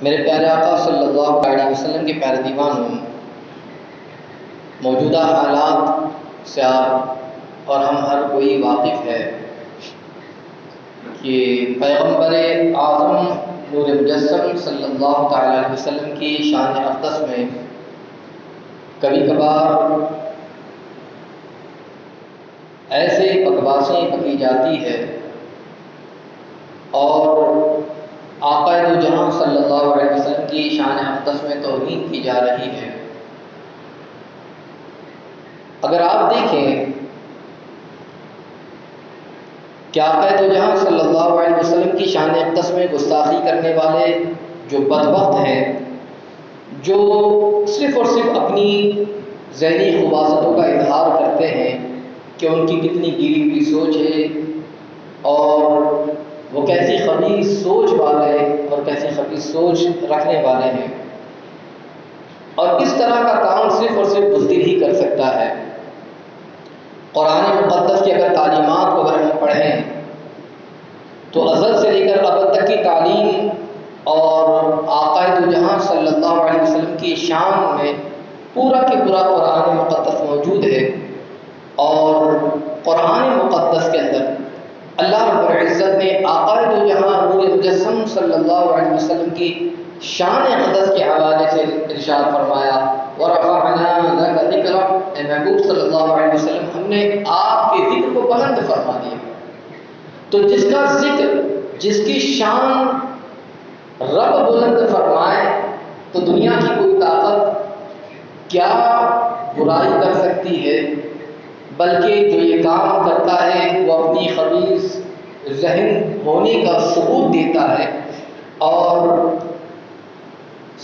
میرے پیارے آقا صلی اللہ علیہ وسلم کے پیارے دیوانوں، موجودہ حالات سے آپ اور ہم ہر کوئی واقف ہے کہ پیغمبر اعظم نور مجسم صلی اللہ تعالیٰ علیہ وسلم کی شان اقدس میں کبھی کبھار ایسے بکواسیں پکی جاتی ہے اور آقا دو جہاں صلی اللہ علیہ وسلم کی شان اقدس میں توہین کی جا رہی ہے۔ اگر آپ دیکھیں کہ آقا دو جہاں صلی اللہ علیہ وسلم کی شان اقدس میں گستاخی کرنے والے جو بدبخت ہیں، جو صرف اور صرف اپنی ذہنی خباثتوں کا اظہار کرتے ہیں کہ ان کی کتنی گری ہوئی سوچ ہے اور وہ کیسی خبیث سوچ والے اور کیسی خبیث سوچ رکھنے والے ہیں، اور اس طرح کا کام صرف اور صرف بزدل ہی کر سکتا ہے۔ قرآن مقدس کی اگر تعلیمات کو اگر ہم پڑھیں تو ازل سے لے کر ابد تک کی تعلیم اور آقا دو جہاں صلی اللہ علیہ وسلم کی شان میں پورا کے پورا قرآن مقدس موجود ہے، اور قرآن مقدس کے اندر اللہ رب العزت نے آقا دو جہاں نور مجسم صلی اللہ علیہ وسلم کی شان اقدس کے حوالے سے ارشاد فرمایا، وَرَفَعْنَا لَكَ ذِكْرَكَ، اے محبوب صلی اللہ علیہ وسلم ہم نے آپ کے ذکر کو بلند فرما دیا۔ تو جس کا ذکر، جس کی شان رب بلند فرمائے تو دنیا کی کوئی طاقت کیا برائی کر سکتی ہے؟ بلکہ جو یہ کام کرتا ہے وہ اپنی خبیث ذہن ہونے کا ثبوت دیتا ہے، اور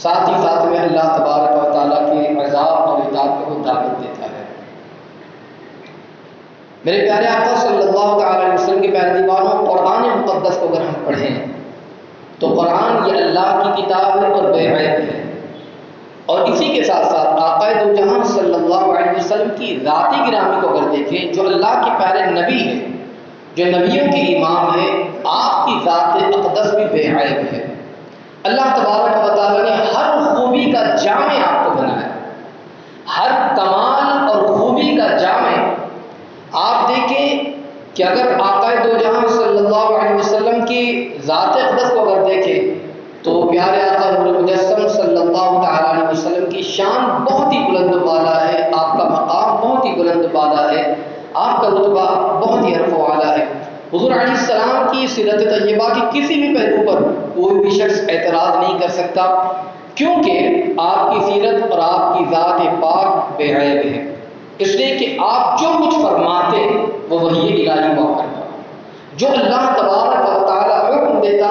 ساتھ ہی ساتھ میں اللہ تبارک و تعالیٰ کے عذاب اور اطاعت کو دعوت دیتا ہے۔ میرے پیارے آقا صلی اللہ تعالیٰ علیہ وسلم کے پیارے دیوانوں، قرآن مقدس کو اگر ہم پڑھیں تو قرآن یہ اللہ کی کتاب ہے اور بے عیب ہے، اور اسی کے ساتھ ساتھ آقا دو جہاں صلی اللہ علیہ وسلم کی ذات گرامی کو اگر دیکھیں، جو اللہ کے پیارے نبی ہیں، جو نبیوں کے امام ہیں، آپ کی ذات اقدس بھی بے عیب ہے۔ اللہ تبارک و تعالیٰ نے ہر خوبی کا جامع آپ کو بنایا، ہر کمال اور خوبی کا جامع۔ آپ دیکھیں کہ اگر آقا دو جہاں صلی اللہ علیہ وسلم کی ذات اقدس کو اگر دیکھیں تو پیارے آقا نور مجسم صلی اللہ تعالیٰ علیہ وسلم کی شان بہت ہی بلند بالا ہے، آپ کا مقام بہت ہی بلند بالا ہے، آپ کا رتبہ بہت ہی عرف و اعلیٰ ہے۔ حضور علیہ السلام کی سیرت طیبہ کی کسی بھی پہلو پر کوئی بھی شخص اعتراض نہیں کر سکتا، کیونکہ آپ کی سیرت اور آپ کی ذات پاک بے عیب ہے، اس لیے کہ آپ جو کچھ فرماتے وہ وحی الہی ہوا کرتا، جو اللہ تبارک و تعالیٰ حکم دیتا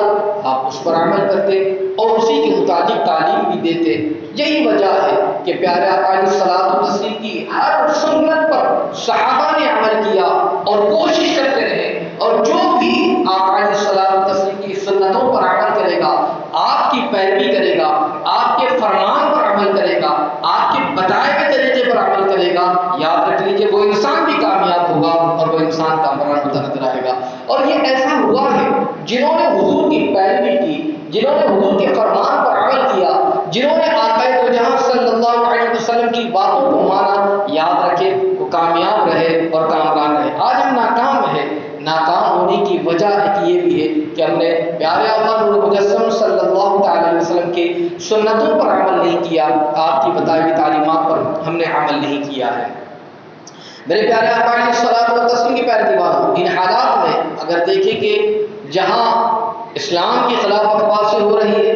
آپ اس پر عمل کرتے اور اسی کے مطابق تعلیم بھی دیتے۔ یہی وجہ ہے کہ پیارے آقا علیہ الصلوۃ والتسلیم کی ہر سنت پر صحابہ نے عمل کیا اور کوشش کرتے رہے، اور جو بھی آقا علیہ الصلوۃ والتسلیم کی سنتوں پر عمل کرے گا، آپ کی پیروی کرے گا، آپ کے فرمان پر عمل کرے گا، آپ کے بتائے ہوئے طریقے پر عمل کرے گا، یاد رکھ لیجیے وہ انسان بھی کامیاب ہوگا اور وہ انسان کامران ہوتا نظر آئے گا۔ اور یہ ایسا ہوا ہے، جنہوں نے حضور کی پیروی کی، جنہوں نے حضور کے فرمان پر عمل کیا، جنہوں نے آقا دو جہاں صلی اللہ علیہ وسلم کی باتوں کو مانا، یاد رکھے وہ کامیاب رہے اور کامران رہے۔ آج ہم ناکام ہیں، ناکام ہونے کی وجہ ایک یہ بھی ہے کہ ہم نے پیارے آقا نور مجسم صلی اللہ تعالیٰ علیہ وسلم کی سنتوں پر عمل نہیں کیا، آپ کی بتائی ہوئی تعلیمات پر ہم نے عمل نہیں کیا ہے۔ میرے پیارے آقا علیہ الصلوۃ والتسلیم کے پیارے دیوانوں، ان حالات میں اگر دیکھیں کہ جہاں اسلام کی خلاف بکواسیں ہو رہی ہے،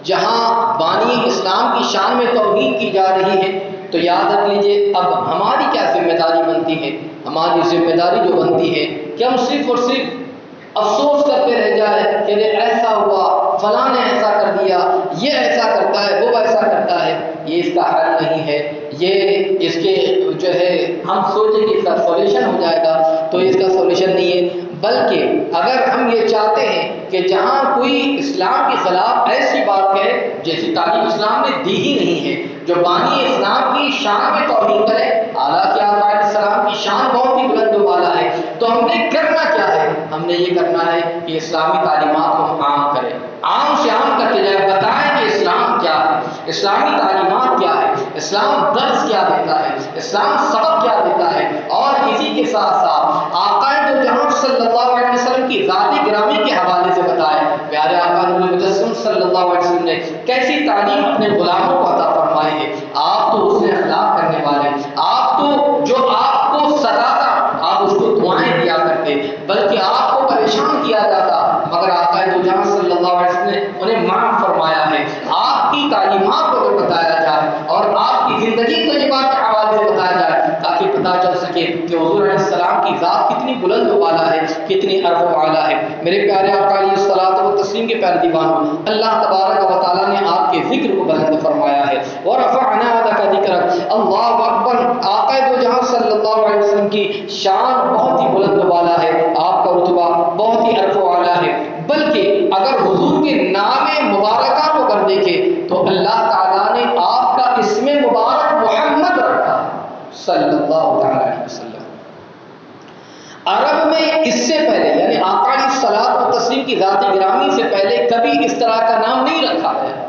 جہاں بانی اسلام کی شان میں توہین کی جا رہی ہے، تو یاد رکھ لیجیے اب ہماری کیا ذمہ داری بنتی ہے۔ ہماری ذمہ داری جو بنتی ہے کہ ہم صرف اور صرف افسوس کرتے رہ جائے کہ ایسا ہوا، فلاں نے ایسا کر دیا، یہ ایسا کرتا ہے، وہ ایسا کرتا ہے، یہ اس کا حل نہیں ہے، یہ اس کے جو ہے ہم سوچیں کہ اس کا سولوشن ہو جائے گا، تو اس کا سولوشن نہیں ہے۔ بلکہ اگر ہم یہ چاہتے ہیں کہ جہاں کوئی اسلام کے خلاف ایسی بات کہے جیسی تعلیم اسلام نے دی ہی نہیں ہے، جو بانی اسلام کی شان میں توہین کرے، حالانکہ آقا علیہ السلام کی شان بہت ہی بلند و بالا ہے، تو ہم نے کرنا کیا ہے؟ ہم نے یہ کرنا ہے کہ اسلامی تعلیمات کو ہم عام کریں، عام سے عام کرتے جائیں، بتائیں کہ اسلامی تعلیمات کیا ہے، اسلام درس کیا دیتا ہے، اسلام سبق کیا دیتا ہے، اور اسی کے ساتھ ساتھ آقا دو جہاں صلی اللہ علیہ وسلم کی ذات گرامی کے حوالے سے بتایا پیارے آقا نور مجسم صلی اللہ علیہ وسلم نے کیسی تعلیم اپنے غلاموں کو عطا فرمائی ہے۔ آپ تو اس سے اخلاق کرنے والے، آپ تو جو آپ کو ستاتا آپ اس کو دعائیں دیا کرتے، بلکہ آپ کو پریشان کیا جاتا مگر آقا دو جہاں صلی اللہ علیہ وسلم نے انہیں معاف فرمایا ہے۔ آپ کی تعلیمات کو اگر بتایا جائے اور آپ کی زندگی طیبات کے حوالے سے بتایا جائے تاکہ پتہ چل سکے کہ حضور علیہ السلام کی ذات کتنی بلند و بالا ہے، کتنی عرف و اعلیٰ ہے۔ میرے پیارے آقا علیہ الصلوۃ والتسلیم کے پیارے دیوانوں، اللہ تبارک و تعالیٰ نے آپ کے ذکر کو بلند فرمایا ہے۔ وَرَفَعْنَا لَكَ ذِكْرَكَ، اللہ اکبر، آقا دو جہاں صلی اللہ علیہ وسلم کی شان بہت ہی بلند و بالا ہے، آپ کا رتبہ بہت ہی عرف و اعلیٰ ہے۔ بلکہ اگر حضور کے نام مبارکہ کو کر دیکھیں تو اللہ تعالیٰ نے آپ کا اسم مبارک محمد رکھا صلی اللہ علیہ وسلم۔ عرب میں اس سے پہلے یعنی آقا علیہ الصلوۃ والتسلیم کی ذات گرامی سے پہلے کبھی اس طرح کا نام نہیں رکھا گیا۔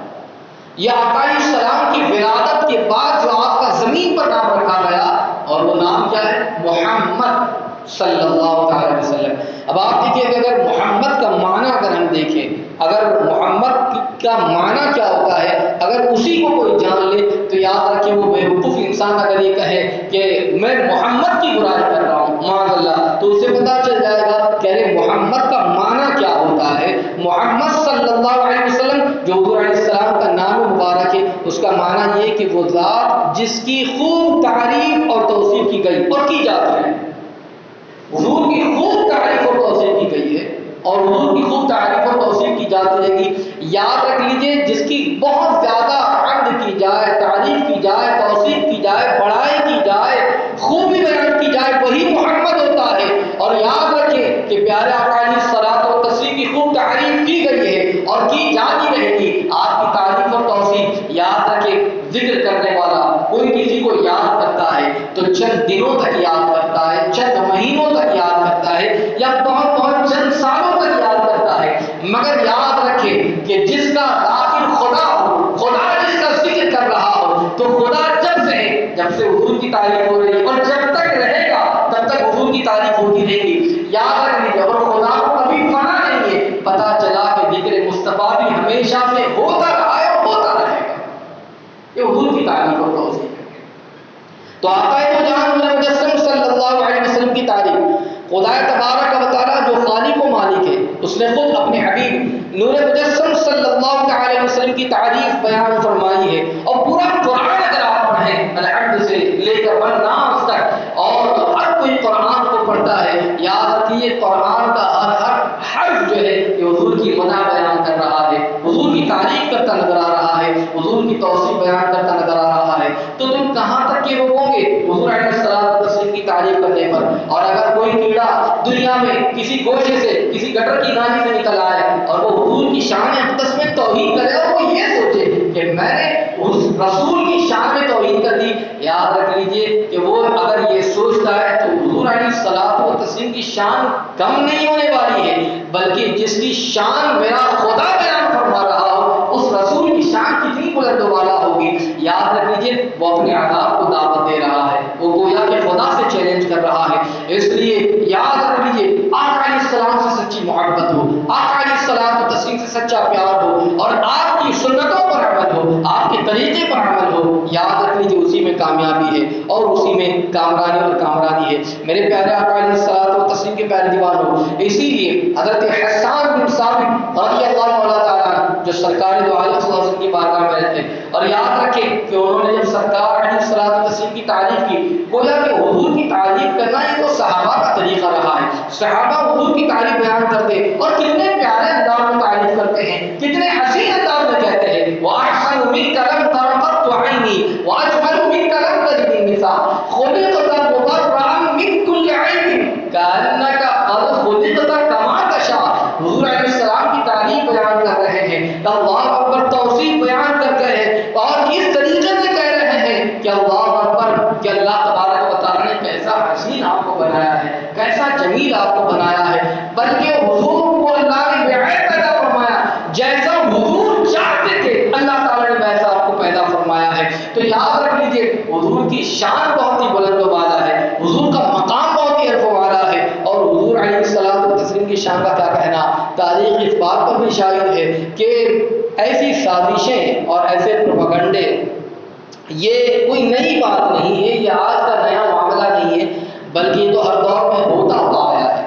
یہ آقا علیہ السلام کی ولادت کے بعد جو آپ کا زمین پر نام رکھا گیا اور وہ نام کیا ہے؟ محمد صلی اللہ علیہ وسلم۔ اب آپ دیکھیے کہ اگر محمد کا معنی اگر ہم دیکھیں، اگر محمد کا معنی کیا ہوتا ہے، اگر اسی کو کوئی جان لے تو یاد رکھے وہ بیوقوف انسان اگر یہ کہے کہ میں محمد کی برائی کر رہا ہوں معاذ اللہ، تو اسے پتہ چل جائے گا کہ ارے محمد کا معنی کیا ہوتا ہے۔ محمد صلی اللہ علیہ وسلم جو حضور علیہ السلام کا نام مبارک ہے، اس کا معنی یہ کہ وہ ذات جس کی خوب تعریف اور توصیف کی گئی اور کی جاتی ہے۔ حضور کی خوب تعریف اور توصیف کی گئی ہے اور حضور کی خوب تعریف اور توصیف کی جاتی رہے گی۔ یاد رکھ لیجئے جس کی بہت زیادہ حمد کی جائے، تعریف کی جائے، توصیف کی جائے، بڑائی کی جائے، خوبی بیان کی جائے، وہی محمد ہوتا ہے۔ اور یاد رکھیں کہ پیارے آقا علیہ الصلوۃ والتسلیم کی خوب تعریف کی گئی ہے اور کی جاتی رہے گی۔ آپ کی تعریف اور توصیف یاد رکھیں، ذکر کرنے والا کوئی کسی کو یاد کرتا ہے تو چند دنوں تک یاد کرتا ہے، چند مہینوں تک یاد کرتا ہے یا بہت چند سالوں تک یاد کرتا ہے، مگر یاد رکھیں کہ جس کا ذاکر خدا ہو، خدا جس کا ذکر کر رہا ہو، تو خدا جب سے حضور کی تعریف ہو رہی ہے اور جب تک رہے گا تب تک حضور کی تعریف ہوتی رہے گی۔ یاد رکھ لیجیے اور خدا کو کبھی فنا نہیں ہے۔ پتہ چلا کہ ذکر مصطفیٰ بھی ہمیشہ سے ہوتا رہا ہے اور ہوتا رہے گا، یہ حضور کی تعریف اور توصیف ہے۔ تو آقا تو جہاں مجسم صلی اللہ علیہ وسلم کی تعریف خدا تبارک و تعالیٰ جو خالق و مالک ہے اس نے خود اپنے حبیب نور مجسم صلی اللہ علیہ وسلم کی تعریف بیان فرمائی ہے۔ اور پورا قرآن اگر آپ پڑھیں الحمد سے لے کر والناس تک، اور ہر کوئی قرآن کو پڑھتا ہے، یاد رکھیے قرآن کا ہر حرف جو ہے یہ حضور کی مدح بیان کر رہا ہے، حضور کی تعریف کرتا نظر آ رہا ہے، حضور کی توصیف بیان کرتا نظر آ رہا ہے۔ تو تم کہاں تک کے روکو گے حضور علیہ السلام کی تعریف کرنے پر؟ اور اگر کوئی کیڑا دنیا میں کسی گوشے سے، کسی گٹر کی نالی سے نکل آئے اور وہ حضور کی شان اقدس میں توہین کرے اور وہ یہ سوچے کہ میں نے اس رسول کی شان میں توہین کر دی، یاد رکھ لیجئے کہ وہ اگر یہ سوچتا ہے تو حضور علیہ الصلوۃ والتسلیم کی شان کم نہیں ہونے والی ہے، بلکہ جس کی شان میرا خدا بیان فرما رہا ہو اس رسول کی شان کتنی بلند و بالا ہوگی۔ یاد رکھ لیجئے وہ اپنے عذاب کو دعوت دے رہا ہے، وہ گویا کہ خدا سے چیلنج کر رہا ہے۔ اس لیے یاد رکھ لیجئے آقا علیہ السلام سے سچی محبت ہو، آقا علیہ السلام و تسلیم سے سچا پیار ہو اور آپ کی سنتوں پر عمل ہو، آپ کے طریقے پر عمل ہو، یاد رکھ لیجئے اسی میں کامیابی ہے اور اسی میں کامرانی اور کامرانی ہے۔ میرے پیارے آقا علیہ السلام و تسلیم کے پیارے دیوانوں، اسی لیے حضرت حسان بن ثابت رضی اللہ تعالیٰ جو سرکار دو عالم صلی اللہ علیہ وسلم کی بارگاہ میں رہتے ہیں، اور یاد رکھیں کہ انہوں نے جب سرکار علیہ الصلوۃ والتسلیم کی تعریف کی، گویا کہ حضور کی تعریف کرنا یہ تو صحابہ کا طریقہ رہا ہے۔ صحابہ حضور کی تعریف بیان کرتے اور کتنے پیارے انداز میں تعریف کرتے ہیں، کتنے حسین انداز میں کہتے ہیں وَأَحْسَنُ مِنْكَ لَمْ تَرَ قَطُّ عَيْنِي وَأَجْمَلُ مِنْكَ لَمْ تَلِدِ النِّسَاءُ خُلِقْتَ مُبَرَّأً مِنْ كُلِّ عَيْبٍ كَأَنَّكَ قَدْ خُلِقْتَ كَمَا تَشَاءُ۔ حضور علیہ السلام کی تعریف بیان کر رہے ہیں، اللہ اکبر، توصیف بیان کر رہے ہیں اور اس طریقے سے کہہ رہے ہیں کہ اللہ اکبر، کہ اللہ تبارک و تعالیٰ نے کیسا حسین آپ کو بنایا ہے، کیسا جمیل آپ کو بنایا ہے، بلکہ حضور کو اللہ نے بے عیب پیدا فرمایا، جیسا حضور چاہتے شان بہت ہی بلند و بالا ہے، حضور کا مقام بہت ہی عرف و بالا ہے، اور حضور علیہ الصلوۃ والتسلیم کی شان کا کیا کہنا، تاریخ اس بات پر بھی شاہد ہے کہ ایسی سازشیں اور ایسے پروپیگنڈے یہ کوئی نئی بات نہیں ہے، یہ آج کا نیا معاملہ نہیں ہے، بلکہ یہ تو ہر دور میں ہوتا ہوا آیا ہے،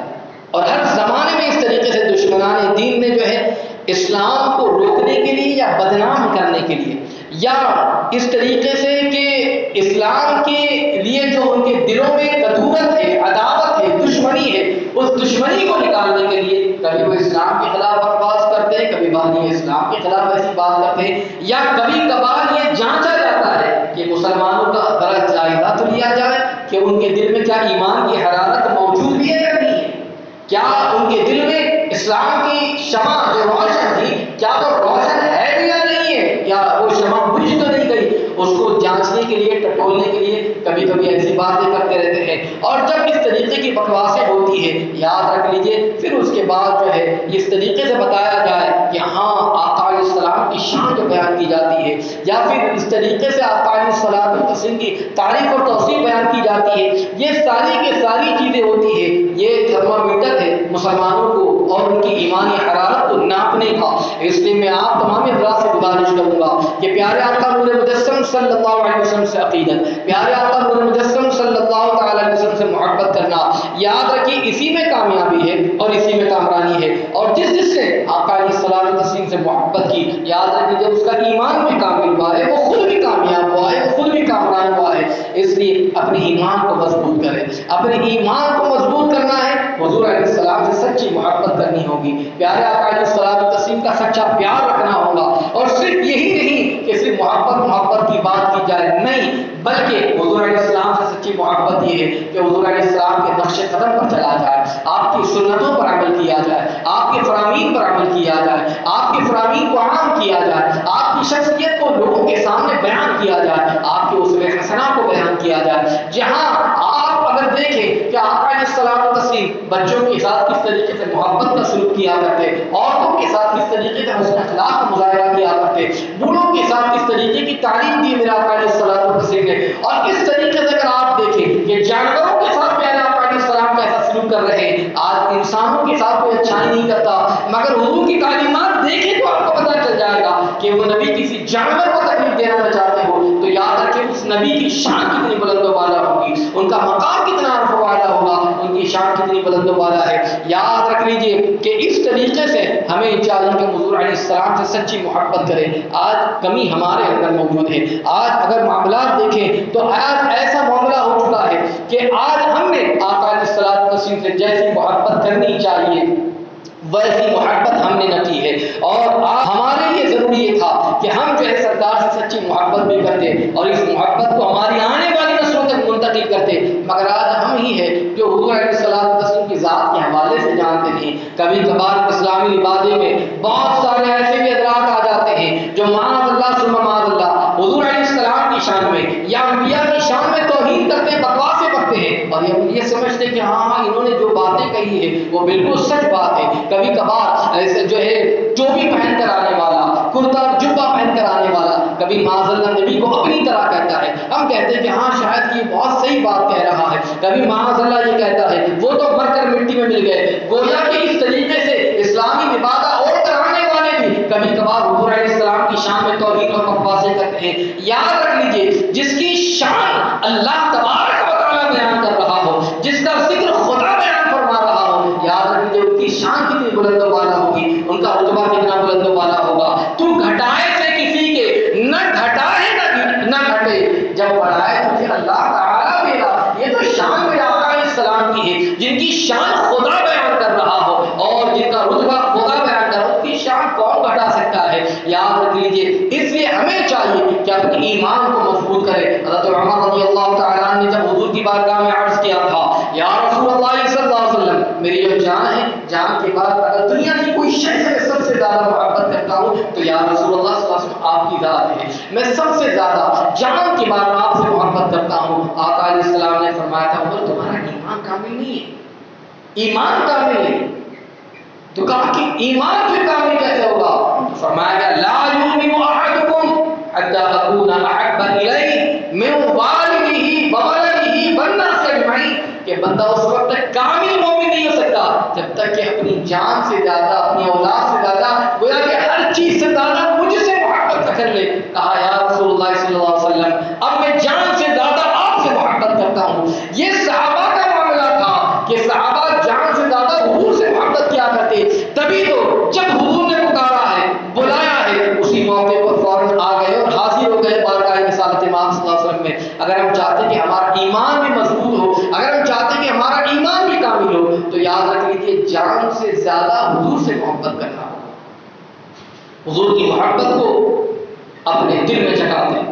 اور ہر زمانے میں اس طریقے سے دشمنان دین نے جو ہے اسلام کو روکنے کے لیے یا بدنام کرنے کے لیے یا اس طریقے سے کہ اسلام کے لیے جو ان کے دلوں میں کدورت ہے، عداوت ہے، دشمنی ہے، اس دشمنی کو نکالنے کے لیے کبھی وہ اسلام کے خلاف بکواس کرتے ہیں، کبھی بانی اسلام کے خلاف ایسی بات کرتے ہیں، یا کبھی کبھار یہ جانچا جاتا ہے کہ مسلمانوں کا ذرا جائزہ تو لیا جائے کہ ان کے دل میں کیا ایمان کی حرارت موجود بھی ہے یا نہیں ہے، کیا ان کے دل میں اسلام کی شمع جو روشن تھی کیا وہ روشن ہے بھی یا نہیں ہے، یا وہ شمع بجھ تو نہیں گئی، اس کو جانچنے کے لیے ٹٹولنے کے لیے کبھی کبھی ایسی باتیں کرتے رہتے ہیں، اور جب اس طریقے کی بکواسیں ہوتی ہے یاد رکھ لیجئے پھر اس کے بعد جو ہے اس طریقے سے بتایا جائے کہ ہاں آقا علیہ السلام کی شان جو بیان کی جاتی ہے، یا پھر اس طریقے سے آقا علیہ الصلوۃ والتسلیم کی تعریف اور توصیف بیان کی جاتی ہے، یہ ساری کی ساری چیزیں ہوتی ہے، یہ تھرمامیٹر ہے مسلمانوں کو اور ان کی ایمانی حرارت کو ناپنے کا۔ اس لیے میں آپ تمام حضرات سے گزارش کروں گا کہ پیارے آقا نور مجسم صلی اللہ علیہ وسلم سے عقیدت، پیارے آقا نور مجسم صلی اللہ تعالی علیہ وسلم سے محبت کرنا، یاد رکھیے اسی میں کامیابی ہے اور اسی میں کامرانی ہے، اور جس جس نے آقا علیہ الصلوۃ والتسلیم سے محبت کی یاد رکھیے جب اس کا ایمان بھی کامل ہوا ہے، وہ خود بھی کامیاب ہوا ہے، وہ خود بھی کامران ہوا ہے۔ اس لیے اپنے ایمان کو مضبوط کریں، اپنے ایمان کو مضبوط کرنا ہے، حضور علیہ السلام سے سچی محبت کرنی ہوگی، پیارے آقا علیہ الصلوۃ والتسلیم کا سچا پیار رکھنا ہوگا، اور صرف یہی نہیں کہ صرف محبت کی بات کی جائے، نہیں بلکہ حضور علیہ السلام سے سچی محبت یہ ہے کہ حضور علیہ السلام کے نقش قدم پر چلا جائے، آپ کی سنتوں پر عمل کیا جائے، آپ کے فرامین پر عمل کیا جائے، آپ کے فرامین کو عام کیا جائے، آپ کی شخصیت کو لوگوں کے سامنے بیان کیا جائے، آپ کے اسوہ حسنہ کو بیان کیا جائے۔ جہاں آپ اگر دیکھیں کہ آقا علیہ السلام والتسلیم بچوں کے ساتھ کس طریقے سے محبت کا سلوک کیا کرتے، عورتوں کے ساتھ کس طریقے سے حسن اخلاق کا مظاہرہ کیا کرتے، بوڑھوں کے ساتھ کس طریقے کی تعلیم دی میرے آقا علیہ السلام والتسلیم نے، اور کس طریقے سے اگر آپ دیکھیں کہ جانوروں کے ساتھ پیارے آقا علیہ السلام کیسا سلوک کر رہے ہیں، آج انسانوں کے ساتھ کوئی اچھائی نہیں کرتا، مگر حضور کی تعلیمات دیکھیں تو آپ کو پتہ چل جائے گا کہ وہ نبی کسی جانور کو تکلیف دینا نہ چاہتے ہو تو یاد رکھیں اس نبی کی شان کتنی بلند و بالا ہوگی، ان کا مقام کتنا عرف و بالا ہوگا، ان کی شان کتنی بلند و بالا ہے۔ یاد رکھ لیجئے کہ اس طریقے سے ہمیں چاہیے کہ حضور علیہ السلام سے سچی محبت کریں۔ آج کمی ہمارے اندر موجود ہے، آج اگر معاملات دیکھیں تو آج ایسا معاملہ ہو چکا ہے کہ آج ہم نے آقا علیہ السلام سے جیسی محبت کرنی چاہیے ویسی محبت ہم نے نہ کی ہے، اور ہمارے لیے ضروری یہ تھا کہ ہم جو ہے سرکار سے سچی محبت بھی کرتے اور اس محبت کو ہماری آنے والی نسلوں تک منتقل کرتے، مگر آج ہم ہی ہے جو حضور علیہ السلام کی ذات کے حوالے سے جانتے ہیں۔ کبھی کبھار اسلامی لبادے میں بہت سارے ایسے بھی حضرات آ جاتے ہیں جو معاذ اللہ ثم معاذ اللہ حضور علیہ السلام کی شان میں یا انبیاء کی شان میں توہین کرتے ہیں، بکواسیں کرتے ہیں، اور یہ سمجھتے ہیں کہ ہاں انہوں نے جو باتیں کہی ہے وہ بالکل سچ بات ہے۔ کبھی کبھار ایسے جو ہے ٹوپی پہن کر آنے والا، کرتا جبہ پہن کر آنے والا کبھی معاذ اللہ نبی کو اپنی طرح کہتا ہے، ہم کہتے ہیں کہ ہاں شاید یہ بہت صحیح بات کہہ رہا ہے، کبھی معاذ اللہ یہ کہتا ہے وہ تو مر کر مٹی میں مل گئے، گویا کہ اس طریقے سے اسلامی عبادت اور کرانے والے بھی کبھی کبھار حضور علیہ السلام کی شان میں توہین اور بکواسیں کرتے ہیں۔ یاد رکھ لیجئے جس کی شان اللہ تبارک و تعالیٰ بیان کر رہا ہو، جس کا ذکر خدا بیان فرما رہا ہو، یاد رکھ لیجئے ان کی شان کتنی بلند و بالا ہوگی، ان کا رتبہ کتنا بلند و بالا ہوگا۔ تو گھٹائے سے کسی کے نہ گھٹائے نہ گھٹے، جب بڑھائے تجھے اللہ تعالیٰ میرا، یہ تو شان میرے آقا علیہ السلام کی ہے، جن کی شان خدا بیان کر رہا ہو اور جن کا رتبہ خدا بیان کر رہا ہو، اس کی شان کون گھٹا سکتا ہے؟ یاد رکھ لیجئے اس لیے ہمیں چاہیے کہ اپنے ایمان کو مضبوط کرے۔ حضرت عمر رضی اللہ تعالیٰ عنہ نے جب حضور کی بارگاہ میں عرض کیا تھا یا رسول اللہ صلی اللہ علیہ وسلم میری جو جان ہے، جان کے بعد اگر دنیا کی کوئی شے سے سب سے زیادہ محبت کرتا ہوں تو یا رسول اللہ صلی اللہ علیہ وسلم آپ کی ذات ہے، میں سب سے زیادہ جان کے بعد آپ سے محبت کرتا ہوں۔ آقا علیہ السلام نے فرمایا تھا عمر تمہارا ایمان کامل نہیں ہے، ایمان کامل نہیں، تو کہا کہ ایمان پھر کامل کیسے ہوگا؟ فرمایا گیا لا یؤمن احدکم حتی اکون احب الیہ من والدہ کر لے. کہا یا رسول اللہ صلی اللہ علیہ وسلم اب میں جان سے زیادہ آپ سے محبت کرتا ہوں. یہ صحابہ کا معاملہ تھا کہ صحابہ جان سے زیادہ حضور سے محبت کیا کرتے. تبھی تو جب حضور نے پکارا ہے, بلایا ہے, اسی موقع پر فوراً آ گئے اور حاضر ہو گئے بارگاہ رسالت امام صلی اللہ علیہ وسلم میں. اگر ہم چاہتے کہ ہمارا ایمان بھی مضبوط ہو, اگر ہم چاہتے کہ ہمارا ایمان بھی کامل ہو, تو یاد رکھ لیجیے جان سے زیادہ حضور سے محبت کرنا. حضور کی محبت کو اپنے دل میں جگا دیں.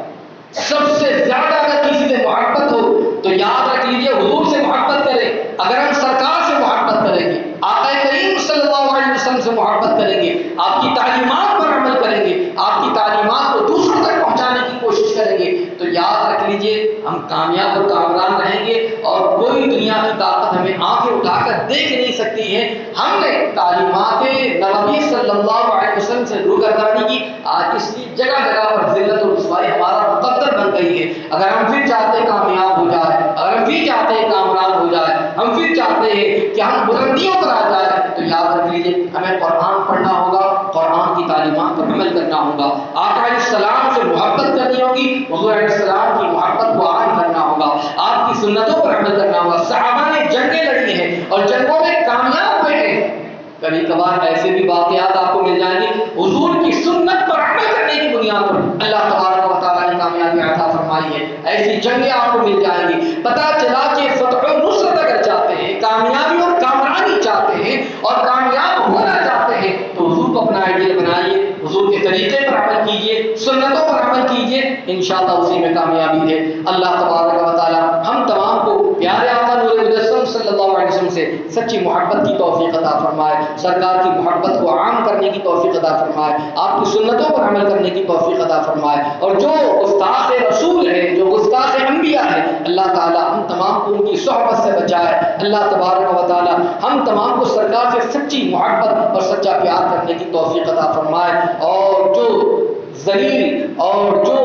سب سے زیادہ اگر کسی سے محبت ہو تو یاد رکھ لیجیے حضور سے محبت کریں. اگر ہم سرکار سے محبت کریں گے, آقا کریم صلی اللہ علیہ وسلم سے محبت کریں گے, آپ کی تعلیمات پر عمل کریں گے, آپ کی تعلیمات کو دوسروں تک پہنچانے کی کوشش کریں گے, تو یاد رکھ لیجیے ہم کامیاب اور کامران رہیں گے اور کوئی دنیا کی طاقت ہمیں آنکھیں اٹھا کر دیکھ نہیں سکتی ہے. ہم نے تعلیمات نبی صلی اللہ علیہ وسلم سے روگردانی کی, آج اس کی جگہ جگہ پر ذلت اور رسوائی ہمارا مقدر بن گئی ہے. اگر ہم پھر چاہتے کامیاب ہو جائے, اگر ہم پھر چاہتے ہیں کامران ہو جائے, ہم پھر چاہتے ہیں کہ ہم بلندیوں پر آ جائے, تو یاد رکھ لیجیے ہمیں قرآن پڑھنا ہوگا, قرآن کی تعلیمات پر عمل کرنا ہوگا, آقا علیہ السلام سے محبت کرنی ہوگی, حضور علیہ السلام کی محبت کو عام کرنا ہوگا, آپ کی سنتوں پر عمل کرنا ہوگا. صحابہ نے جنگیں لڑی ہیں اور جنگوں میں کامیاب ہوئے ہیں. کبھی کبھار ایسے بھی واقعات آپ کو مل جائیں گے حضور کی سنت پر عمل کرنے کی بنیاد پر اللہ تبارک و تعالیٰ نے کامیابی عطا فرمائی ہے. ایسی جنگیں آپ کو مل جائیں گی. پتہ چلا کہ فتح و نصرت اگر چاہتے ہیں, کامیابی اور کامرانی چاہتے ہیں اور کامیاب ہونا چاہتے ہیں, تو حضور کو اپنا آئیڈیل بنائیے, حضور کے طریقے پر عمل کیجیے, سنتوں پر عمل کیجیے, انشاءاللہ اسی میں کامیابی ہے. اللہ تبارک و تعالیٰ ہم تمام کو پیارے آقا نور مجسم صلی اللہ علیہ وسلم سے سچی محبت کی توفیق عطا فرمائے, سرکار کی محبت کو عام کرنے کی توفیق عطا فرمائے, آپ کی سنتوں پر عمل کرنے کی توفیق عطا فرمائے. اور جو گستاخ رسول ہے, جو گستاخ انبیاء ہے, اللہ تعالیٰ ہم تمام کو ان کی صحبت سے بچائے. اللہ تبارک و تعالیٰ ہم تمام کو سرکار سے سچی محبت اور سچا پیار کرنے کی توفیق عطا فرمائے. اور جو ذلیل اور جو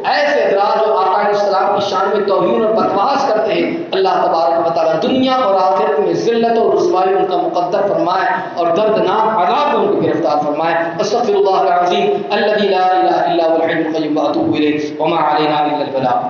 ایسے افراد جو آقا علیہ السلام کی شان میں توہین اور بکواس کرتے ہیں, اللہ تبارک و تعالیٰ دنیا اور آخرت میں ذلت اور رسوائی ان کا مقدر فرمائے اور دردناک عذاب ان کو گرفتار فرمائے. استغفر اللہ العظیم الذی لا الہ الا هو الحی القیوم واتوب الیہ وما علینا الا البلاغ.